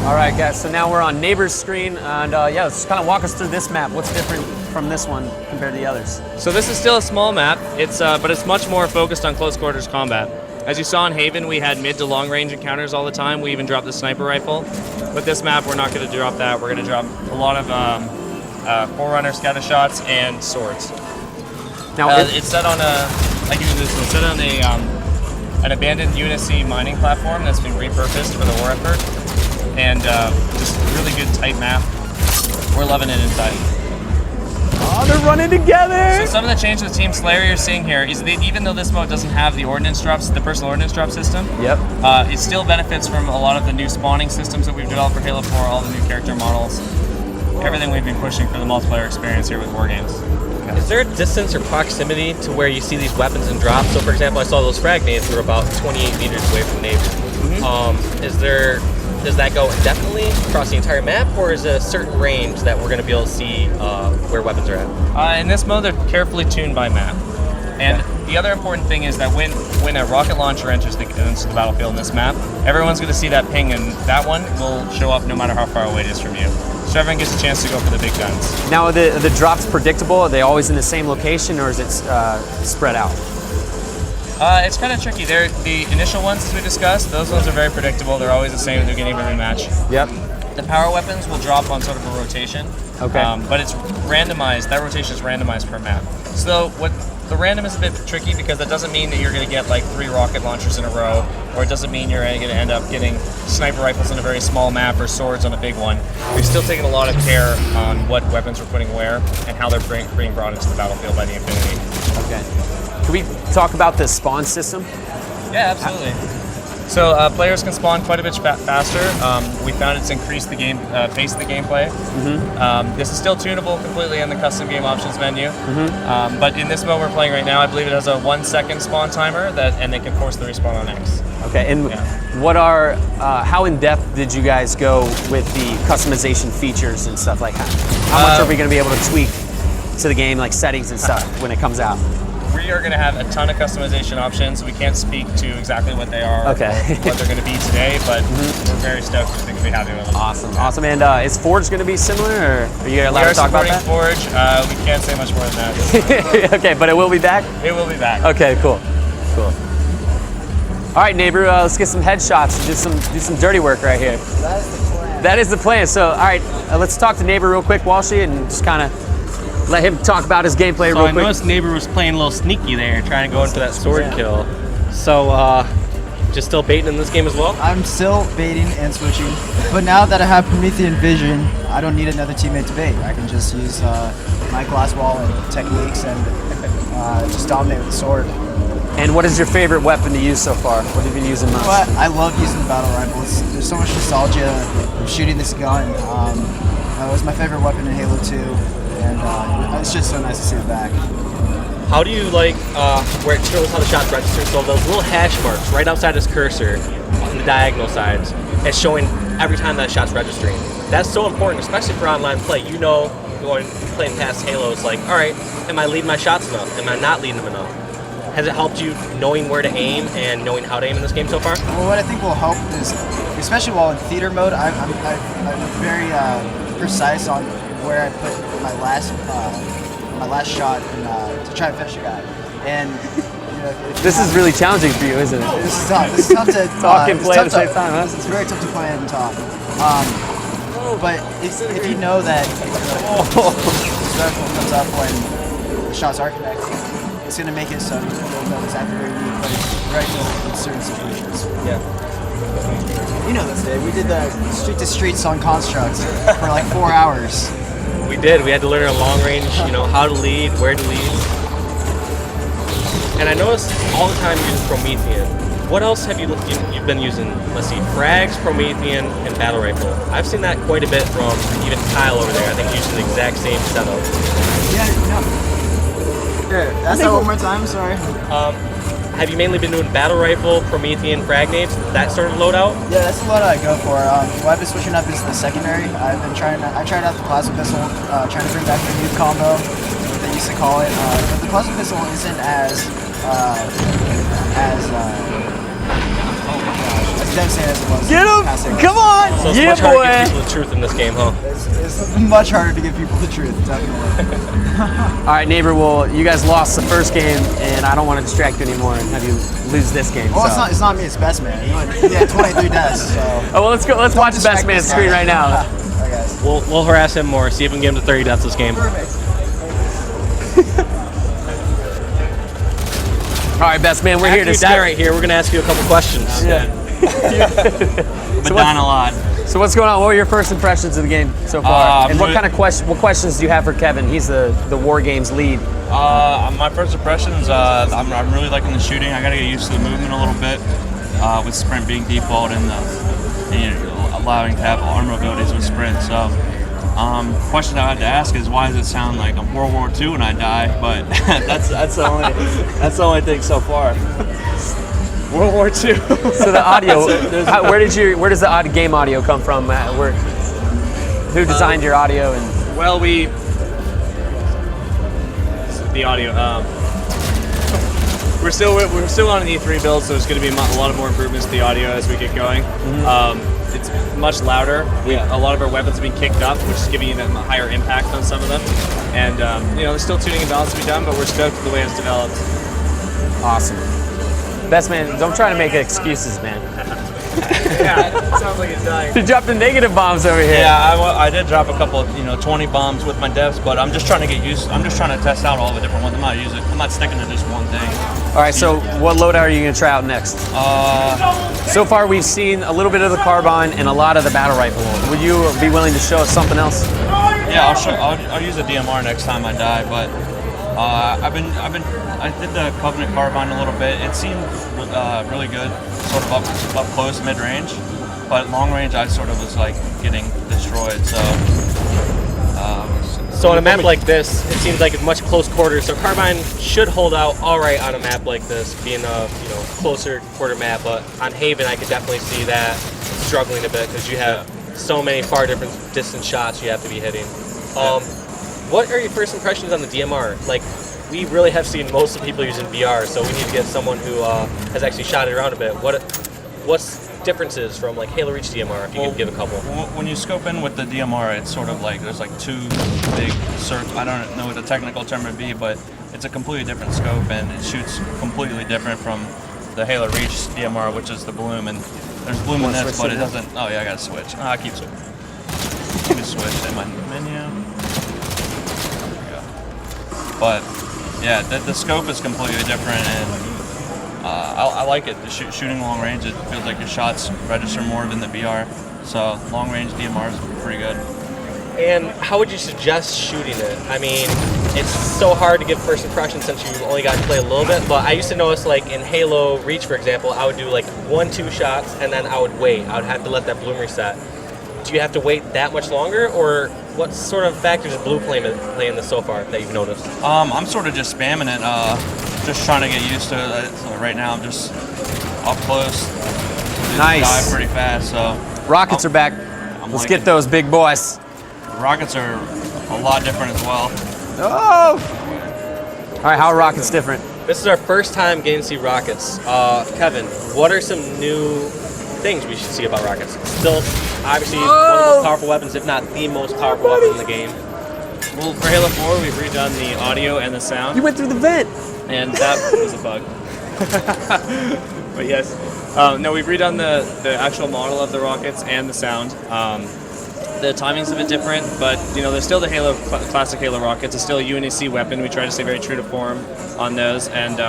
All right, guys, so now we're on Neighbor's screen, and yeah, let's kind of walk us through this map. What's different from this one compared to the others? So this is still a small map, but it's much more focused on close quarters combat. As you saw in Haven, we had mid to long range encounters all the time. We even dropped the sniper rifle. With this map, we're not going to drop that. We're going to drop a lot of Forerunner scatter shots and swords. Now it's set on it's set on an abandoned UNSC mining platform that's been repurposed for the war effort, and just really good tight map. We're loving it inside. Oh, they're running together! So some of the changes with Team Slayer you're seeing here is that even though this mode doesn't have the ordnance drops, the personal ordnance drop system, it still benefits from a lot of the new spawning systems that we've developed for Halo 4, all the new character models, everything we've been pushing for the multiplayer experience here with War Games. Is there a distance or proximity to where you see these weapons and drops? So for example, I saw those frag nades were about 28 meters away from neighbors. Does that go indefinitely across the entire map, or is it a certain range that we're going to be able to see where weapons are at? In this mode, they're carefully tuned by map. And the other important thing is that when a rocket launcher enters the battlefield in this map, everyone's going to see that ping, and that one will show up no matter how far away it is from you. So everyone gets a chance to go for the big guns. Now, are the drops predictable? Are they always in the same location, or is it spread out? It's kind of tricky. The initial ones, as we discussed, those ones are very predictable. They're always the same. They're getting every match. Yep. The power weapons will drop on sort of a rotation. Okay. But it's randomized. That rotation is randomized per map. So the random is a bit tricky because that doesn't mean that you're going to get like 3 rocket launchers in a row, or it doesn't mean you're going to end up getting sniper rifles on a very small map or swords on a big one. We've still taken a lot of care on what weapons we're putting where and how they're being brought into the battlefield by the Infinity. Okay. Can we talk about the spawn system? Yeah, absolutely. So players can spawn quite a bit faster. We found it's increased the pace of the gameplay. This is still tunable completely in the custom game options menu. But in this mode we're playing right now, I believe it has a 1-second spawn timer and they can force the respawn on X. Okay, and how in depth did you guys go with the customization features and stuff like that? How much are we going to be able to tweak to the game, like settings and stuff, when it comes out? We are going to have a ton of customization options. We can't speak to exactly what they are or what they're going to be today, but we're very stoked to be happy with them. Awesome, awesome. And is Forge going to be similar, or are you allowed to talk about that? Forge. We can't say much more than that. Okay, but it will be back? It will be back. Okay, cool. Cool. All right, neighbor, let's get some headshots and do some dirty work right here. That is the plan. That is the plan. So, all right, let's talk to neighbor real quick, Walshy, and just kind of let him talk about his gameplay real quick. I noticed neighbor was playing a little sneaky there, trying to go in for that sword kill. So, just still baiting in this game as well? I'm still baiting and switching, but now that I have Promethean Vision, I don't need another teammate to bait. I can just use my glass wall and techniques and just dominate with the sword. And what is your favorite weapon to use so far? What have you been using most? But I love using the battle rifles. There's so much nostalgia of shooting this gun. It was my favorite weapon in Halo 2. And it's just so nice to see it back. How do you like where it shows how the shots register? So those little hash marks right outside his cursor on the diagonal sides, it's showing every time that shot's registering. That's so important, especially for online play. You know, playing past Halo, it's like, all right, am I leading my shots enough? Am I not leading them enough? Has it helped you knowing where to aim and knowing how to aim in this game so far? Well, what I think will help is, especially while in theater mode, I'm very precise on where I put my last shot to try and finish a guy. And this is really challenging for you, isn't it? This is tough. This is tough to talk and play at the same time, huh? It's very tough to play and talk. But if you know that the circle comes up when the shots are connecting, it's going to make it so you'll know exactly where you need to place right in certain situations. Yeah. You know this, Dave. We did the street to streets on Construct for like 4 hours. We did. We had to learn a long range, how to lead, where to lead. And I noticed all the time using Promethean. What else have you've been using? Let's see, frags, Promethean, and battle rifle. I've seen that quite a bit from even Kyle over there. I think using the exact same setup. Here, ask that one more time. Sorry. Have you mainly been doing battle rifle, Promethean, frag nades, that sort of loadout? Yeah, that's the loadout I go for. What I've been switching up is the secondary. I tried out the plasma pistol, trying to bring back the new combo, what they used to call it. But the plasma pistol isn't as devastating as it was. Get him! past 6 Come on! So it's Yeah, much harder to boy! give people the truth in this game, huh? It's much harder to give people the truth, definitely. All right, neighbor. Well, you guys lost the first game, and I don't want to distract you anymore and have you lose this game. Well, so. it's not me, it's Best Man. He had 23 deaths, so. Oh, well, let's go. Let's watch Best distract Man's this screen guy. right now. All right, guys. We'll harass him more. See if we can get him to 30 deaths this game. All right, Best Man. We're After here to you die right here, we're gonna ask you a couple questions. But down a lot. So what's going on? What were your first impressions of the game so far? And what really- kind of what questions do you have for Kevin? He's the War Games lead. My first impressions, I'm really liking the shooting. I got to get used to the movement a little bit with sprint being default and allowing to have armor abilities with sprint. So, question I had to ask is why does it sound like I'm World War II when I die? But that's the only thing so far. World War II. So the audio. Where does the game audio come from? Who designed your audio? And Well, the audio. We're still on an E3 build, so there's going to be a lot of more improvements to the audio as we get going. It's much louder. A lot of our weapons have been kicked up, which is giving them a higher impact on some of them. And there's still tuning and balance to be done, but we're stoked with the way it's developed. awesome. Best Man, don't try to make excuses, man. Yeah, sounds like it's dying. You dropped the negative bombs over here. Yeah, I did drop a couple, 20 bombs with my devs, but I'm just trying to get used. I'm just trying to test out all the different ones. I'm not sticking to just one thing. All right. So what loadout are you going to try out next? So far, we've seen a little bit of the carbine and a lot of the battle rifle. Would you be willing to show us something else? Yeah, I'll use a DMR next time I die, but I did the Covenant carbine a little bit. It seemed really good, sort of up close, mid range, but long range I sort of was like getting destroyed. So on a map like this, it seems like it's much close quarters. So carbine should hold out all right on a map like this, being a closer quarter map. But on Haven, I could definitely see that struggling a bit because you have so many far different distance shots you have to be hitting. What are your first impressions on the DMR? Like, we really have seen most of the people using VR, so we need to get someone who has actually shot it around a bit. What's differences from like Halo Reach DMR? If you could give a couple. When you scope in with the DMR, it's sort of like there's like two big circles. I don't know what the technical term would be, but it's a completely different scope and it shoots completely different from the Halo Reach DMR, which is the bloom. And there's bloom in this, but it doesn't. Oh yeah, I gotta switch. I keep switching. Let me switch in my menu. There we go. But yeah, the scope is completely different, and I like it. The shooting long range, it feels like your shots register more than the VR. So long range DMR is pretty good. And how would you suggest shooting it? I mean, it's so hard to give first impressions since you only got to play a little bit, but I used to notice like in Halo Reach, for example, I would do like 1-2 shots and then I would wait. I would have to let that bloom reset. Do you have to wait that much longer, or what sort of factors is blue playing in this so far that you've noticed? I'm sort of just spamming it, just trying to get used to it. So right now I'm just up close. Nice. Dive pretty fast, so. Rockets are back. Let's get those big boys. Rockets are a lot different as well. Oh! All right, how are rockets different? This is our first time getting to see rockets. Kevin, what are some new things we should see about rockets? Still, obviously, one of the most powerful weapons, if not the most powerful weapon in the game. Well, for Halo 4, we've redone the audio and the sound, You went through the vent. and that was a bug. But yes, no, we've redone the actual model of the rockets and the sound. The timing's a bit different, but they're still the Halo classic Halo rockets. It's still a UNAC weapon. We try to stay very true to form on those, and